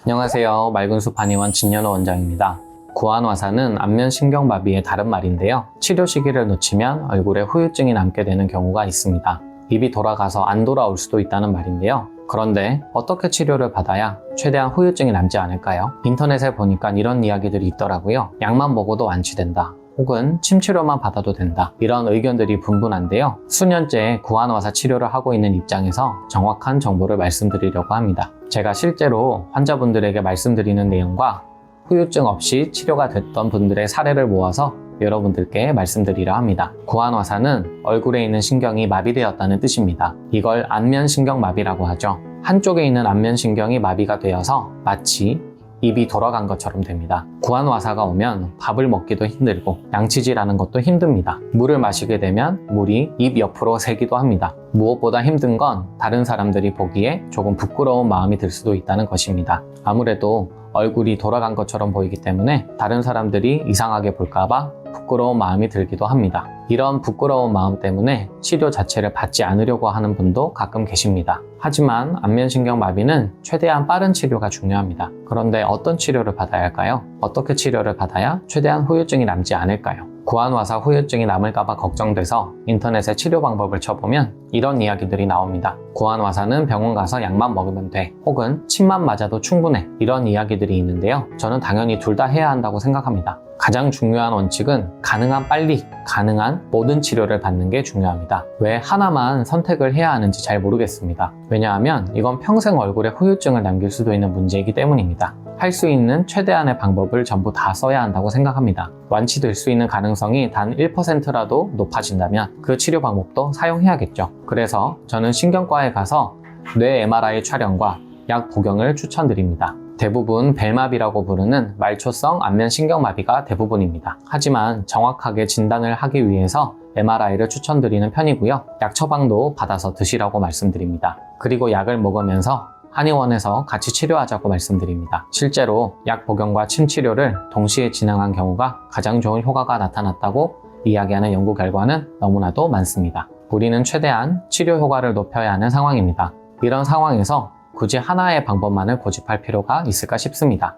안녕하세요. 맑은숲 한의원 진연호 원장입니다. 구안화사는 안면신경마비의 다른 말인데요. 치료 시기를 놓치면 얼굴에 후유증이 남게 되는 경우가 있습니다. 입이 돌아가서 안 돌아올 수도 있다는 말인데요. 그런데 어떻게 치료를 받아야 최대한 후유증이 남지 않을까요? 인터넷에 보니까 이런 이야기들이 있더라고요. 약만 먹어도 완치된다. 혹은 침 치료만 받아도 된다. 이런 의견들이 분분한데요. 수년째 구안화사 치료를 하고 있는 입장에서 정확한 정보를 말씀드리려고 합니다. 제가 실제로 환자분들에게 말씀드리는 내용과 후유증 없이 치료가 됐던 분들의 사례를 모아서 여러분들께 말씀드리려 합니다. 구안화사는 얼굴에 있는 신경이 마비되었다는 뜻입니다. 이걸 안면신경마비라고 하죠. 한쪽에 있는 안면신경이 마비가 되어서 마치 입이 돌아간 것처럼 됩니다. 구안화사가 오면 밥을 먹기도 힘들고 양치질하는 것도 힘듭니다. 물을 마시게 되면 물이 입 옆으로 새기도 합니다. 무엇보다 힘든 건 다른 사람들이 보기에 조금 부끄러운 마음이 들 수도 있다는 것입니다. 아무래도 얼굴이 돌아간 것처럼 보이기 때문에 다른 사람들이 이상하게 볼까봐 부끄러운 마음이 들기도 합니다. 이런 부끄러운 마음 때문에 치료 자체를 받지 않으려고 하는 분도 가끔 계십니다. 하지만 안면신경마비는 최대한 빠른 치료가 중요합니다. 그런데 어떤 치료를 받아야 할까요? 어떻게 치료를 받아야 최대한 후유증이 남지 않을까요? 구안화사 후유증이 남을까봐 걱정돼서 인터넷에 치료 방법을 쳐보면 이런 이야기들이 나옵니다. 구안화사는 병원 가서 약만 먹으면 돼. 혹은 침만 맞아도 충분해. 이런 이야기들이 있는데요. 저는 당연히 둘 다 해야 한다고 생각합니다. 가장 중요한 원칙은 가능한 빨리, 가능한 모든 치료를 받는 게 중요합니다. 왜 하나만 선택을 해야 하는지 잘 모르겠습니다. 왜냐하면 이건 평생 얼굴에 후유증을 남길 수도 있는 문제이기 때문입니다. 할 수 있는 최대한의 방법을 전부 다 써야 한다고 생각합니다. 완치될 수 있는 가능성이 단 1%라도 높아진다면 그 치료 방법도 사용해야겠죠. 그래서 저는 신경과에 가서 뇌 MRI 촬영과 약 복용을 추천드립니다. 대부분 벨마비라고 부르는 말초성 안면신경마비가 대부분입니다. 하지만 정확하게 진단을 하기 위해서 MRI를 추천드리는 편이고요. 약 처방도 받아서 드시라고 말씀드립니다. 그리고 약을 먹으면서 한의원에서 같이 치료하자고 말씀드립니다. 실제로 약 복용과 침 치료를 동시에 진행한 경우가 가장 좋은 효과가 나타났다고 이야기하는 연구 결과는 너무나도 많습니다. 우리는 최대한 치료 효과를 높여야 하는 상황입니다. 이런 상황에서 굳이 하나의 방법만을 고집할 필요가 있을까 싶습니다.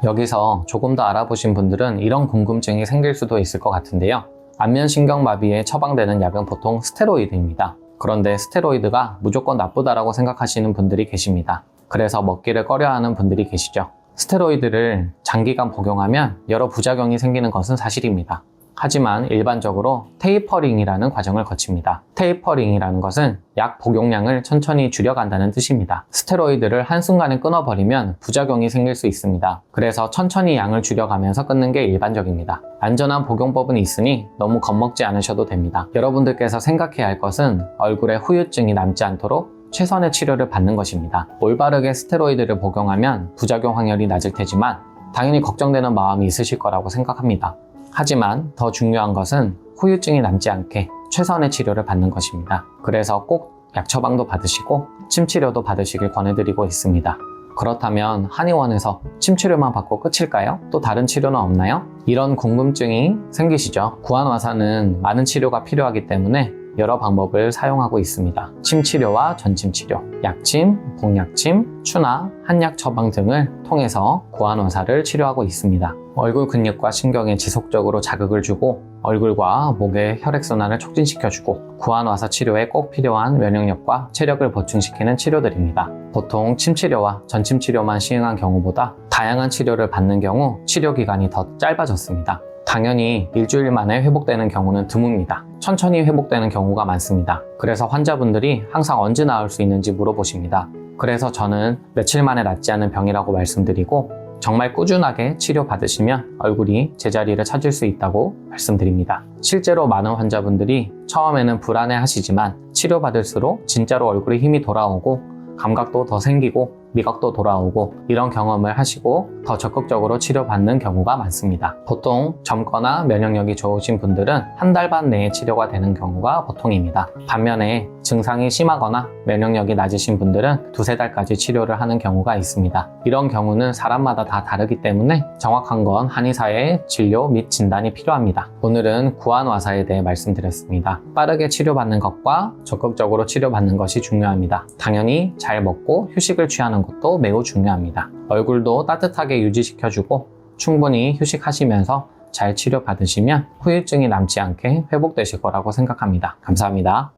여기서 조금 더 알아보신 분들은 이런 궁금증이 생길 수도 있을 것 같은데요. 안면신경마비에 처방되는 약은 보통 스테로이드입니다. 그런데 스테로이드가 무조건 나쁘다라고 생각하시는 분들이 계십니다. 그래서 먹기를 꺼려하는 분들이 계시죠. 스테로이드를 장기간 복용하면 여러 부작용이 생기는 것은 사실입니다. 하지만 일반적으로 테이퍼링이라는 과정을 거칩니다. 테이퍼링이라는 것은 약 복용량을 천천히 줄여간다는 뜻입니다. 스테로이드를 한순간에 끊어버리면 부작용이 생길 수 있습니다. 그래서 천천히 양을 줄여가면서 끊는 게 일반적입니다. 안전한 복용법은 있으니 너무 겁먹지 않으셔도 됩니다. 여러분들께서 생각해야 할 것은 얼굴에 후유증이 남지 않도록 최선의 치료를 받는 것입니다. 올바르게 스테로이드를 복용하면 부작용 확률이 낮을 테지만 당연히 걱정되는 마음이 있으실 거라고 생각합니다. 하지만 더 중요한 것은 후유증이 남지 않게 최선의 치료를 받는 것입니다. 그래서 꼭 약 처방도 받으시고 침 치료도 받으시길 권해드리고 있습니다. 그렇다면 한의원에서 침 치료만 받고 끝일까요? 또 다른 치료는 없나요? 이런 궁금증이 생기시죠? 구안화사는 많은 치료가 필요하기 때문에 여러 방법을 사용하고 있습니다. 침 치료와 전침 치료, 약침, 복약침, 추나 한약 처방 등을 통해서 구안화사를 치료하고 있습니다. 얼굴 근육과 신경에 지속적으로 자극을 주고 얼굴과 목의 혈액순환을 촉진시켜주고 구안화사 치료에 꼭 필요한 면역력과 체력을 보충시키는 치료들입니다. 보통 침 치료와 전침 치료만 시행한 경우보다 다양한 치료를 받는 경우 치료 기간이 더 짧아졌습니다. 당연히 일주일 만에 회복되는 경우는 드뭅니다. 천천히 회복되는 경우가 많습니다. 그래서 환자분들이 항상 언제 나을 수 있는지 물어보십니다. 그래서 저는 며칠 만에 낫지 않은 병이라고 말씀드리고 정말 꾸준하게 치료받으시면 얼굴이 제자리를 찾을 수 있다고 말씀드립니다. 실제로 많은 환자분들이 처음에는 불안해 하시지만 치료받을수록 진짜로 얼굴에 힘이 돌아오고 감각도 더 생기고 미각도 돌아오고 이런 경험을 하시고 더 적극적으로 치료받는 경우가 많습니다. 보통 젊거나 면역력이 좋으신 분들은 한 달 반 내에 치료가 되는 경우가 보통입니다. 반면에 증상이 심하거나 면역력이 낮으신 분들은 두세 달까지 치료를 하는 경우가 있습니다. 이런 경우는 사람마다 다 다르기 때문에 정확한 건 한의사의 진료 및 진단이 필요합니다. 오늘은 구안화사에 대해 말씀드렸습니다. 빠르게 치료받는 것과 적극적으로 치료받는 것이 중요합니다. 당연히 잘 먹고 휴식을 취하는 것도 매우 중요합니다. 얼굴도 따뜻하게 유지시켜주고 충분히 휴식하시면서 잘 치료받으시면 후유증이 남지 않게 회복되실 거라고 생각합니다. 감사합니다.